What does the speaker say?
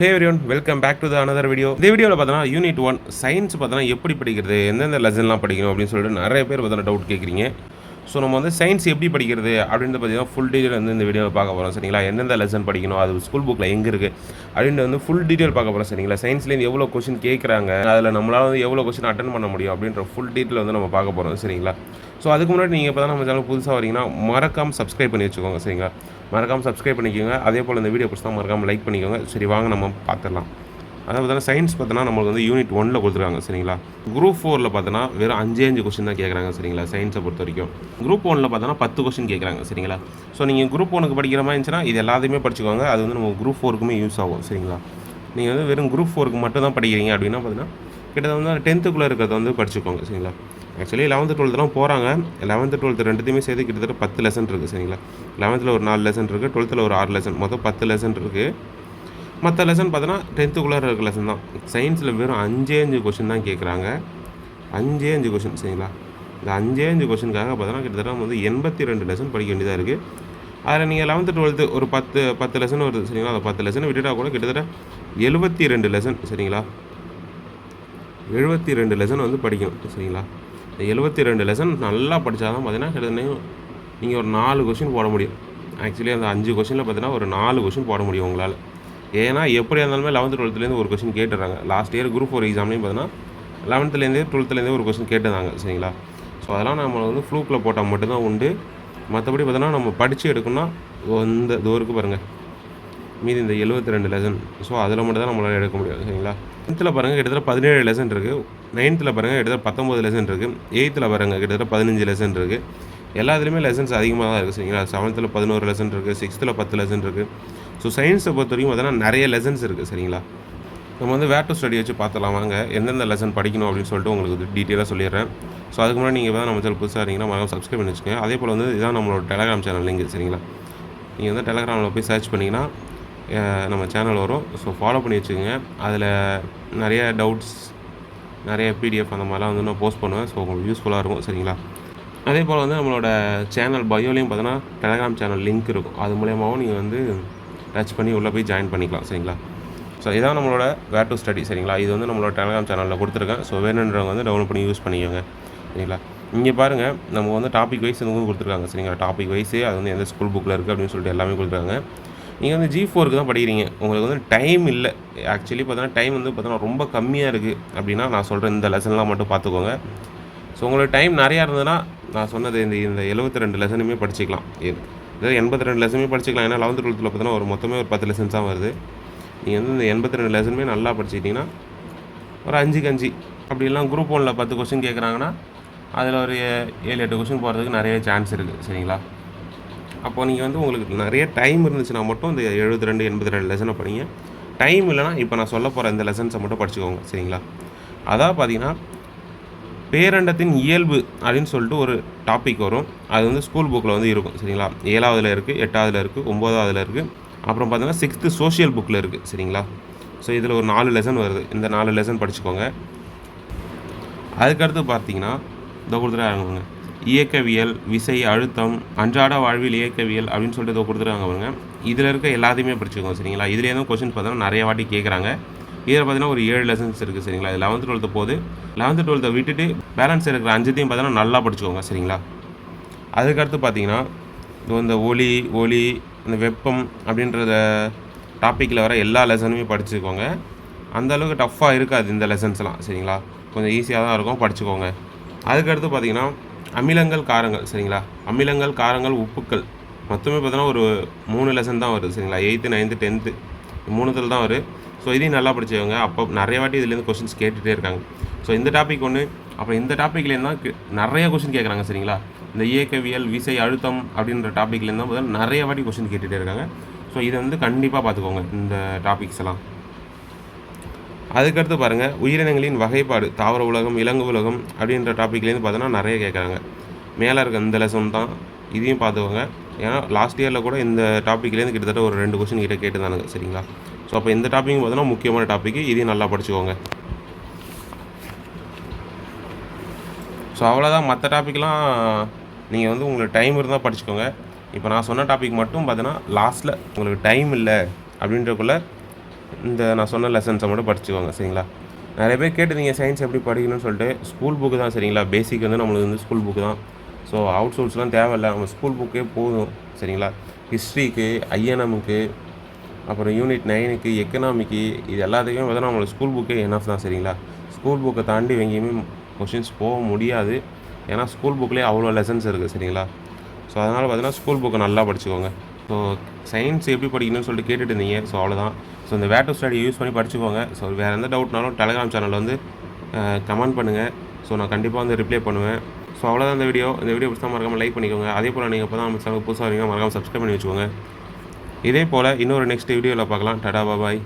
Hey everyone welcome back to the another video. இந்த வீடியோவில் பார்த்தோன்னா யூனிட் 1 சயின்ஸ் பார்த்தோன்னா எப்படி படிக்கிறது, எந்தெந்த லெசன்லாம் படிக்கணும் அப்படின்னு சொல்லிட்டு நிறைய பேர் பார்த்தோன்னா டவுட் கேட்குறீங்க. ஸோ நம்ம வந்து சயின்ஸ் எப்படி படிக்கிறது அப்படின்றத பார்த்தீங்கன்னா ஃபுல் டீட்டெயில் வந்து இந்த வீடியோவில் பார்க்க போகிறோம் சரிங்களா. எந்தெந்த லெசன் படிக்கணும், அது ஸ்கூல் புக்கில் எங்கே இருக்குது அப்படின்ட்டு வந்து ஃபுல் டீட்டெயில் பார்க்க போகிறோம் சரிங்களா. சயின்ஸ்லேருந்து எவ்வளோ கொஸ்டின் கேட்குறாங்க, அதில் நம்மளால் வந்து எவ்வளோ கொஸ்டின் அட்டன் பண்ண முடியும் அப்படின்ற ஃபுல் டீட்டெயில் வந்து நம்ம பார்க்க போகிறோம் சரிங்களா. ஸோ அதுக்கு முன்னாடி நீங்கள் இப்போ தான் நம்ம சேனல் புதுசாக வரீங்கன்னா மறக்காமல் சப்ஸ்கிரைப் பண்ணி வச்சுக்கோங்க சரிங்களா. மறக்காமல் சப்ஸ்கிரைப் பண்ணிக்கோங்க. அதே போல் இந்த வீடியோ பிடிச்சா மறக்காமல் லைக் பண்ணிக்கோங்க. சரி வாங்க நம்ம பார்த்துடலாம். அதாவது பார்த்தோன்னா சயின்ஸ் பார்த்தோன்னா நம்மளுக்கு வந்து யூனிட் 1 கொடுத்துருக்காங்க சரிங்களா. குரூப் 4 பார்த்தோன்னா வெறும் 5 கொஸ்டின் தான் கேட்குறாங்க சரிங்களா. சயின்ஸை பொறுத்த வரைக்கும் குரூப் 1 பார்த்தோன்னா 10 கொஸ்டின் கேட்குறாங்க சரிங்களா. ஸோ நீங்கள் குரூப் 1க்கு படிக்கிற மாதிரி இருந்துச்சுன்னா இது எல்லாத்தையுமே படிச்சுக்கோங்க. அது வந்து நம்ம குரூப் 4க்குமே யூஸ் ஆகும் சரிங்களா. நீங்கள் வந்து வெறும் குரூப் 4க்கு மட்டும் தான் படிக்கிறீங்க அப்படின்னா பார்த்தீங்கன்னா கிட்டத்தட்ட வந்து 10th இருக்கிறத வந்து படிச்சுக்கோங்க சரிங்களா. ஆக்சுவலி 11th 12th போகிறாங்க. 11th 12th ரெண்டுத்தையுமே சேர்த்து கிட்டத்தட்ட 10 லெசன் இருக்குது சரிங்களா. 11th ஒரு 4 லெசன் இருக்குது, 12th ஒரு 6 லெசன், மொத்தம் 10 லெசன் இருக்குது. மற்ற லெசன் பார்த்தோன்னா 10th இருக்க லெசன் தான். சயின்ஸில் வெறும் 5 கொஷின் தான் கேட்குறாங்க. 5 கொஷின் சரிங்களா. இந்த 5 கொஷினுக்காக பார்த்தோன்னா கிட்டத்தட்ட வந்து 82 லெசன் படிக்க வேண்டியதாக இருக்குது. அதில் நீங்கள் 11th 12th ஒரு 10 லெசன் வருது சரிங்களா. அந்த 10 லெசனை விட்டுட்டா கூட கிட்டத்தட்ட 72 லெசன் சரிங்களா. 72 லெசன் வந்து படிக்கணும் சரிங்களா. இந்த 72 லெசன் நல்லா படித்தா தான் பார்த்தீங்கன்னா கிட்டத்தட்ட நீங்கள் ஒரு 4 கொஷின் போட முடியும். ஆக்சுவலி அந்த 5 கொஷினில் பார்த்தீங்கன்னா ஒரு 4 கொஷின் போட முடியும் உங்களால். ஏன்னா எப்படி இருந்தாலுமே 11th 12th ஒரு கொஷின் கேட்டுறாங்க. லாஸ்ட் இயர் குரூப் 4 எக்ஸாம்லேயும் பார்த்தீங்கன்னா 11th 12th ஒரு கொஷின் கேட்டுருந்தாங்க சரிங்களா. ஸோ அதெல்லாம் நம்ம வந்து ஃப்ளூக்கில் போட்டால் மட்டும்தான் உண்டு. மற்றபடி பார்த்தோன்னா நம்ம படித்து எடுக்கணும்னா இந்த தூருக்கு பாருங்கள் மீதி இந்த 72 லெசன். ஸோ அதில் மட்டும் தான் நம்மளால் எடுக்க முடியும் சரிங்களா. 10th பாருங்கள் கிட்டத்தட்ட 17 லெசன் இருக்குது. 9th பாருங்கள் கிட்டத்தட்ட 19 லெசன் இருக்குது. 8th பாருங்கள் கிட்டத்தட்ட 15 லெசன் இருக்குது. எல்லாத்துலேயுமே லெசன்ஸ் அதிகமாக தான் இருக்குது சரிங்களா. 7th 11 லெசன் இருக்குது, 6th 10 லெசன் இருக்குது. ஸோ சயின்ஸை பொறுத்த வரைக்கும் பார்த்தீங்கன்னா நிறைய லெசன்ஸ் இருக்குது சரிங்களா. நம்ம வந்து வேர் டு ஸ்டடி வச்சு பார்த்துலாம் வாங்க எந்தெந்த லெசன் படிக்கணும் அப்படின்னு சொல்லிட்டு உங்களுக்கு டீட்டெயிலாக சொல்லிடுறேன். ஸோ அதுக்கு முன்னாடி நீங்கள் தான் நம்ம சேனல் புதுசாக இருந்தீங்கன்னா மறக்காம சப்ஸ்கிரைப் பண்ணி வச்சுக்கோங்க. அதே போல் வந்து இதான் நம்மளோட டெலகிராம் சேனல் லிங்க் சரிங்களா. நீங்கள் வந்து டெலகிராமில் போய் சர்ச் பண்ணிங்கன்னா நம்ம சேனல் வரும். ஸோ ஃபாலோ பண்ணி வச்சுக்கோங்க. அதில் நிறைய டவுட்ஸ், நிறைய பிடிஎஃப் அந்த மாதிரிலாம் வந்து நான் போஸ்ட் பண்ணுவேன். ஸோ உங்களுக்கு யூஸ்ஃபுல்லாக இருக்கும் சரிங்களா. அதே போல் வந்து நம்மளோட சேனல் பயோலையும் பார்த்தோன்னா டெலகிராம் சேனல் லிங்க் இருக்கும். அது மூலியமாகவும் நீங்கள் வந்து டச் பண்ணி உள்ளே போய் ஜாயின் பண்ணிக்கலாம் சரிங்களா. ஸோ இதான் நம்மளோட வேர் டு ஸ்டடி சரிங்களா. இது வந்து நம்மளோட டெலகிராம் சேனலில் கொடுத்துருக்கேன். ஸோ வேணுன்றவங்க வந்து டவுன்லோட் பண்ணி யூஸ் பண்ணிக்கோங்க சரிங்களா. இங்கே பாருங்கள் நம்ம வந்து டாபிக் வைஸ் வந்து கொடுத்துருக்காங்க சரிங்களா. டாபிக் வைஸே அது வந்து எந்த ஸ்கூல் புக்கில் இருக்குது அப்படின்னு சொல்லிட்டு எல்லாமே கொடுத்துருக்காங்க. நீங்கள் வந்து G4க்கு தான் படிக்கிறீங்க, உங்களுக்கு வந்து டைம் இல்லை. ஆக்சுவலி பார்த்தோன்னா டைம் வந்து பார்த்தோன்னா ரொம்ப கம்மியாக இருக்குது அப்படின்னா நான் சொல்கிறேன் இந்த லெசன்லாம் மட்டும் பார்த்துக்கோங்க. ஸோ உங்களுக்கு டைம் நிறையா இருந்ததுன்னா நான் சொன்னது இந்த 72 லெசனுமே படிச்சிக்கலாம். இது 82 லெசனுமே படிச்சிக்கலாம். ஏன்னா 11th 12th பார்த்தோன்னா ஒரு மொத்தமே ஒரு 10 லெசன்ஸ் தான் வருது. நீங்கள் வந்து இந்த 82 லெசனுமே நல்லா படிச்சிட்டிங்கன்னா ஒரு 5க்கு 5 அப்படி இல்லைனா குரூப் 1ல் 10 கொஸ்டின் கேட்குறாங்கன்னா அதில் ஒரு 7-8 கொஸ்டின் போகிறதுக்கு நிறைய சான்ஸ் இருக்குது சரிங்களா. அப்போ நீங்கள் வந்து உங்களுக்கு நிறைய டைம் இருந்துச்சுன்னா மட்டும் இந்த 72-82 லெசனை படிங்க. டைம் இல்லைனா இப்போ நான் சொல்ல போகிற இந்த லெசன்ஸை மட்டும் படிச்சுக்கோங்க சரிங்களா. அதான் பார்த்தீங்கன்னா பேரண்டத்தின் இயல்பு அப்படின்னு சொல்லிட்டு ஒரு டாபிக் வரும். அது வந்து ஸ்கூல் புக்கில் வந்து இருக்கும் சரிங்களா. 7ஆவதில் இருக்குது, 8ஆவதில் இருக்குது, 9ஆவதில் இருக்குது. அப்புறம் பார்த்தீங்கன்னா 6th சோஷியல் புக்கில் இருக்குது சரிங்களா. ஸோ இதில் ஒரு 4 லெசன் வருது. இந்த 4 லெசன் படிச்சுக்கோங்க. அதுக்கடுத்து பார்த்தீங்கன்னா இதை கொடுத்துருக்காங்க இயக்கவியல், விசை, அழுத்தம், அன்றாட வாழ்வில் இயக்கவியல் அப்படின்னு சொல்லிட்டு இதை கொடுத்துருக்காங்க பாருங்க. இதில் இருக்க எல்லாத்தையுமே படிச்சுக்கோங்க சரிங்களா. இதில் எதுவும் கொஸ்டின் பார்த்தோன்னா நிறைய வாட்டி கேட்குறாங்க. இதில் பார்த்தீங்கன்னா ஒரு 7 லெசன்ஸ் இருக்குது சரிங்களா. இது 11th 12th போது 11th 12th விட்டுட்டு பேலன்ஸ் இருக்கிற 5த்தையும் பார்த்தீங்கன்னா நல்லா படிச்சுக்கோங்க சரிங்களா. அதுக்கடுத்து பார்த்தீங்கன்னா இந்த ஒளி இந்த வெப்பம் அப்படின்றத டாப்பிக்கில் வர எல்லா லெசனுமே படிச்சுக்கோங்க. அந்தளவுக்கு டஃப்பாக இருக்காது இந்த லெசன்ஸ்லாம் சரிங்களா. கொஞ்சம் ஈஸியாக தான் இருக்கும், படிச்சுக்கோங்க. அதுக்கடுத்து பார்த்தீங்கன்னா அமிலங்கள், காரங்கள் சரிங்களா. அமிலங்கள், காரங்கள், உப்புக்கள் மொத்தமே பார்த்தோன்னா ஒரு 3 லெசன் தான் வருது சரிங்களா. 8th 9th 10th 3த்தில் தான் வருது. ஸோ இதையும் நல்லா படிச்சுக்கோங்க. அப்போ நிறைய வாட்டி இதுலேருந்து கொஸ்டின்ஸ் கேட்டுகிட்டே இருக்காங்க. ஸோ இந்த டாபிக் ஒன்று, அப்புறம் இந்த டாப்பிக்லேருந்து தான் நிறைய கொஸ்டின் கேட்குறாங்க சரிங்களா. இந்த இயக்கவியல், விசை, அழுத்தம் அப்படின்ற டாப்பிக்லேருந்து தான் முதல்ல நிறைய வாட்டி கொஸ்டின் கேட்டுகிட்டே இருக்காங்க. ஸோ இதை வந்து கண்டிப்பாக பார்த்துக்கோங்க இந்த டாபிக்ஸ் எல்லாம். அதுக்கடுத்து பாருங்கள் உயிரினங்களின் வகைப்பாடு, தாவர உலகம், விலங்கு உலகம் அப்படின்ற டாப்பிக்லேருந்து பார்த்தோன்னா நிறைய கேட்குறாங்க. மேலே இருக்க இந்த லெசன் தான், இதையும் பார்த்துக்கோங்க. ஏன்னா லாஸ்ட் இயரில் கூட இந்த டாப்பிக்லேருந்து கிட்டத்தட்ட ஒரு 2 கொஸ்டின் கிட்டே கேட்டுதானுங்க சரிங்களா. ஸோ அப்போ இந்த டாப்பிக் பார்த்தோன்னா முக்கியமான டாப்பிக்கு, இதையும் நல்லா படிச்சுக்கோங்க. ஸோ அவ்வளோதான். மற்ற டாப்பிக்லாம் நீங்கள் வந்து உங்களுக்கு டைம் இருந்தால் படிச்சுக்கோங்க. இப்போ நான் சொன்ன டாபிக் மட்டும் பார்த்தீங்கன்னா லாஸ்ட்டில் உங்களுக்கு டைம் இல்லை அப்படின்றக்குள்ளே இந்த நான் சொன்ன லெசன்ஸை மட்டும் படிச்சுக்கோங்க சரிங்களா. நிறைய பேர் கேட்டிருந்தீங்க சயின்ஸ் எப்படி படிக்கணும்னு சொல்லிட்டு. ஸ்கூல் புக்கு தான் சரிங்களா. பேசிக் வந்து நம்மளுக்கு வந்து ஸ்கூல் புக்கு தான். ஸோ அவுட் சோர்ஸ்லாம் தேவையில்ல. நம்ம ஸ்கூல் புக்கே போதும் சரிங்களா. ஹிஸ்ட்ரிக்கு, ஐஎன்எம்முக்கு, அப்புறம் யூனிட் 9க்கு, எக்கனாமிக்கு, இது எல்லாத்துக்குமே பார்த்தீங்கன்னா நம்மளுக்கு ஸ்கூல் புக்கே எனஃப் தான் சரிங்களா. ஸ்கூல் புக்கை தாண்டி எங்கேயுமே கொஷின்ஸ் போக முடியாது. ஏன்னா ஸ்கூல் புக்லேயே அவ்வளோ லெசன்ஸ் இருக்குது சரிங்களா. ஸோ அதனால் பார்த்தீங்கன்னா ஸ்கூல் புக்கை நல்லா படிச்சுக்கோங்க. ஸோ சயின்ஸ் எப்படி படிக்கணும்னு சொல்லிட்டு கேட்டுட்டு இருந்தீங்க. ஸோ அவ்வளோதான். ஸோ இந்த வேர் டு ஸ்டடி யூஸ் பண்ணி படிச்சுக்கோங்க. ஸோ வேறு எந்த டவுட்னாலும் டெலகிராம் சேனலில் வந்து கமெண்ட் பண்ணுங்கள். ஸோ நான் கண்டிப்பாக வந்து ரிப்ளை பண்ணுவேன். ஸோ அவ்வளோதான் இந்த வீடியோ பிடிச்சா மறக்காமல் லைக் பண்ணிக்கோங்க. அதே போல் நீங்கள் இப்போ தான் நம்ம சேனல் புதுசாக வரீங்க மறக்காமல் சப்ஸ்கிரைப் பண்ணி வச்சுக்கோங்க. இதே போல் இன்னொரு நெக்ஸ்ட் வீடியோவில் பார்க்கலாம். டாடா பாய்.